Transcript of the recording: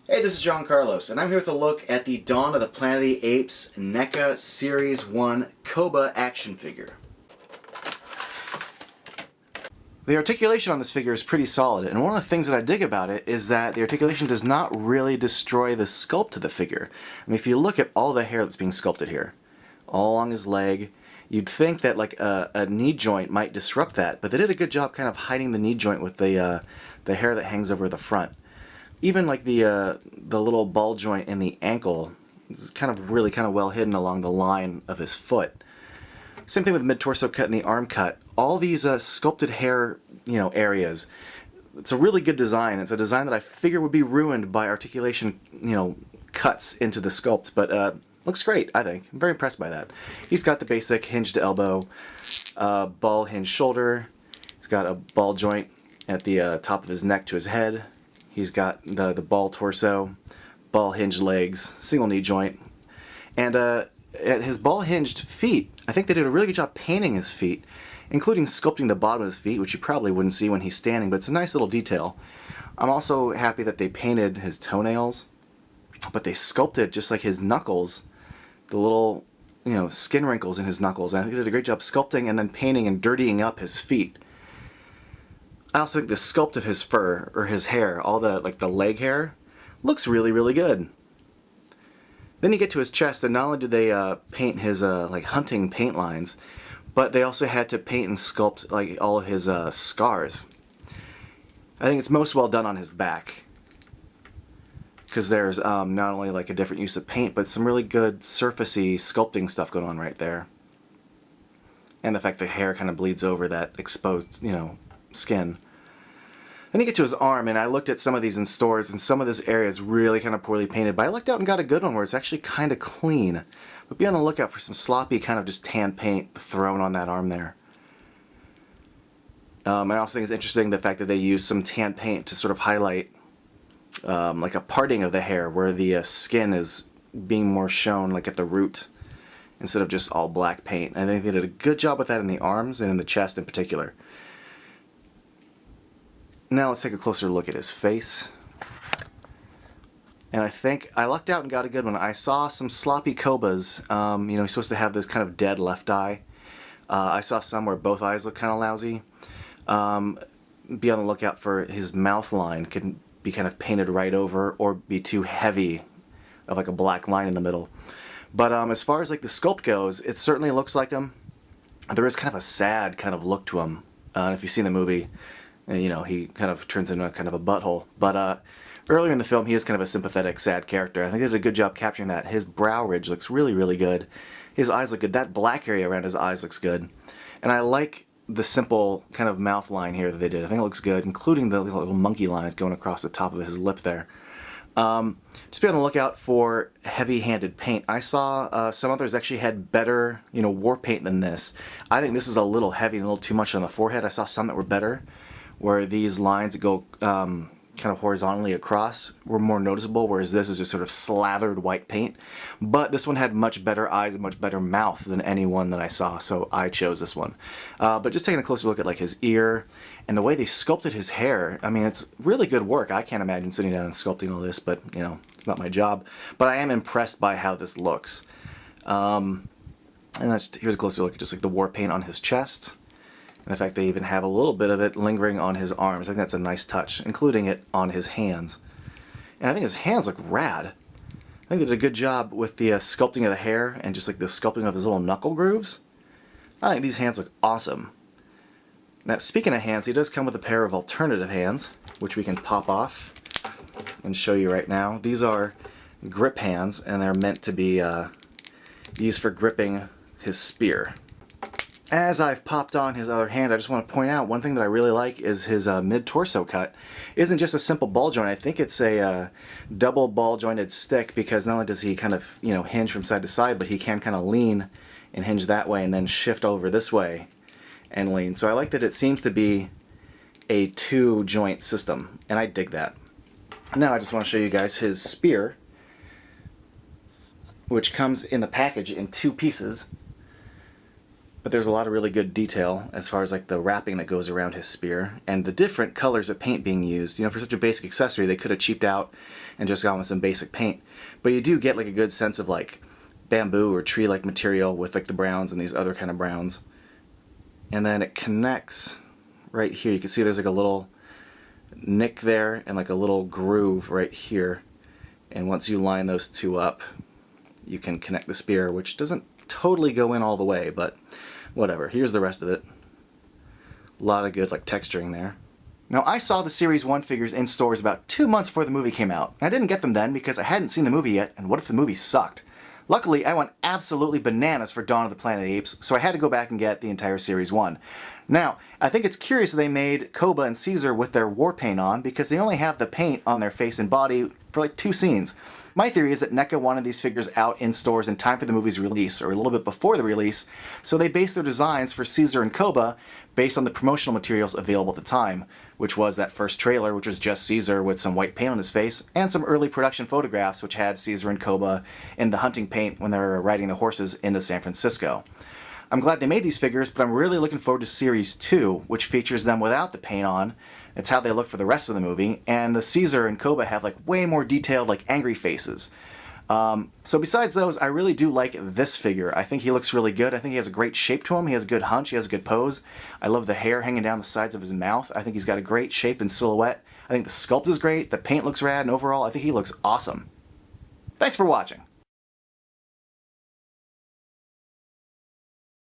Hey, this is John Carlos, and I'm here with a look at the Dawn of the Planet of the Apes NECA Series 1 Koba action figure. The articulation on this figure is pretty solid, and one of the things that I dig about it is that the articulation does not really destroy the sculpt of the figure. I mean, if you look at all the hair that's being sculpted here, all along his leg, you'd think that like a knee joint might disrupt that, but they did a good job kind of hiding the knee joint with the hair that hangs over the front. Even like the little ball joint in the ankle is kind of well hidden along the line of his foot. Same thing with the mid-torso cut and the arm cut. All these sculpted hair, areas. It's a really good design. It's a design that I figure would be ruined by articulation, cuts into the sculpt, but looks great, I think. I'm very impressed by that. He's got the basic hinged elbow, ball hinged shoulder. He's got a ball joint at the top of his neck to his head. He's got the ball torso, ball hinged legs, single knee joint. And at his ball hinged feet, I think they did a really good job painting his feet, including sculpting the bottom of his feet, which you probably wouldn't see when he's standing, but it's a nice little detail. I'm also happy that they painted his toenails, but they sculpted just like his knuckles, the little skin wrinkles in his knuckles. And I think they did a great job sculpting and then painting and dirtying up his feet. I also think the sculpt of his fur, or his hair, all the leg hair, looks really, really good. Then you get to his chest, and not only did they paint his hunting paint lines, but they also had to paint and sculpt all of his scars. I think it's most well done on his back, because there's not only a different use of paint, but some really good surfacey sculpting stuff going on right there. And the fact the hair kind of bleeds over that exposed, skin. Then you get to his arm, and I looked at some of these in stores, and some of this area is really kind of poorly painted, but I looked out and got a good one where it's actually kind of clean. But be on the lookout for some sloppy kind of just tan paint thrown on that arm there. I also think it's interesting the fact that they used some tan paint to sort of highlight like a parting of the hair where the skin is being more shown at the root instead of just all black paint. I think they did a good job with that in the arms and in the chest in particular. Now let's take a closer look at his face. And I think I lucked out and got a good one. I saw some sloppy Kobas. He's supposed to have this kind of dead left eye. I saw some where both eyes look kind of lousy. Be on the lookout for his mouth line. Can be kind of painted right over or be too heavy of a black line in the middle. But as far as the sculpt goes, it certainly looks like him. There is kind of a sad kind of look to him. If you've seen the movie, he kind of turns into kind of a butthole. But earlier in the film, he is kind of a sympathetic, sad character. I think they did a good job capturing that. His brow ridge looks really, really good. His eyes look good. That black area around his eyes looks good. And I like the simple kind of mouth line here that they did. I think it looks good, including the little monkey lines going across the top of his lip there. Just be on the lookout for heavy-handed paint. I saw some others actually had better, war paint than this. I think this is a little heavy and a little too much on the forehead. I saw some that were better, where these lines go kind of horizontally across were more noticeable, whereas this is just sort of slathered white paint. But this one had much better eyes and much better mouth than any one that I saw, so I chose this one. But just taking a closer look at his ear and the way they sculpted his hair, I mean, it's really good work. I can't imagine sitting down and sculpting all this, but it's not my job. But I am impressed by how this looks. And here's a closer look at just the war paint on his chest. And the fact they even have a little bit of it lingering on his arms. I think that's a nice touch, including it on his hands. And I think his hands look rad. I think they did a good job with the sculpting of the hair and just the sculpting of his little knuckle grooves. I think these hands look awesome. Now, speaking of hands, he does come with a pair of alternative hands, which we can pop off and show you right now. These are grip hands, and they're meant to be used for gripping his spear. As I've popped on his other hand, I just want to point out one thing that I really like is his mid-torso cut isn't just a simple ball joint. I think it's a double ball jointed stick, because not only does he kind of hinge from side to side, but he can kind of lean and hinge that way and then shift over this way and lean. So I like that it seems to be a two-joint system, and I dig that. Now I just want to show you guys his spear, which comes in the package in two pieces. But there's a lot of really good detail as far as like the wrapping that goes around his spear and the different colors of paint being used. You know, for such a basic accessory, they could have cheaped out and just gone with some basic paint. But you do get like a good sense of like bamboo or tree-like material with like the browns and these other kind of browns. And then it connects right here. You can see there's like a little nick there and like a little groove right here. And once you line those two up, you can connect the spear, which doesn't totally go in all the way, but whatever. Here's the rest of it. A lot of good like texturing there. Now, I saw the Series 1 figures in stores about 2 months before the movie came out. I didn't get them then because I hadn't seen the movie yet, and what if the movie sucked? Luckily, I went absolutely bananas for Dawn of the Planet of the Apes, so I had to go back and get the entire Series 1. Now, I think it's curious they made Koba and Caesar with their war paint on because they only have the paint on their face and body for like 2 scenes. My theory is that NECA wanted these figures out in stores in time for the movie's release, or a little bit before the release, so they based their designs for Caesar and Koba based on the promotional materials available at the time, which was that first trailer, which was just Caesar with some white paint on his face, and some early production photographs which had Caesar and Koba in the hunting paint when they were riding the horses into San Francisco. I'm glad they made these figures, but I'm really looking forward to Series 2, which features them without the paint on. It's how they look for the rest of the movie, and the Caesar and Koba have like way more detailed, like angry faces. So besides those, I really do like this figure. I think he looks really good. I think he has a great shape to him. He has a good hunch. He has a good pose. I love the hair hanging down the sides of his mouth. I think he's got a great shape and silhouette. I think the sculpt is great. The paint looks rad, and overall, I think he looks awesome. Thanks for watching.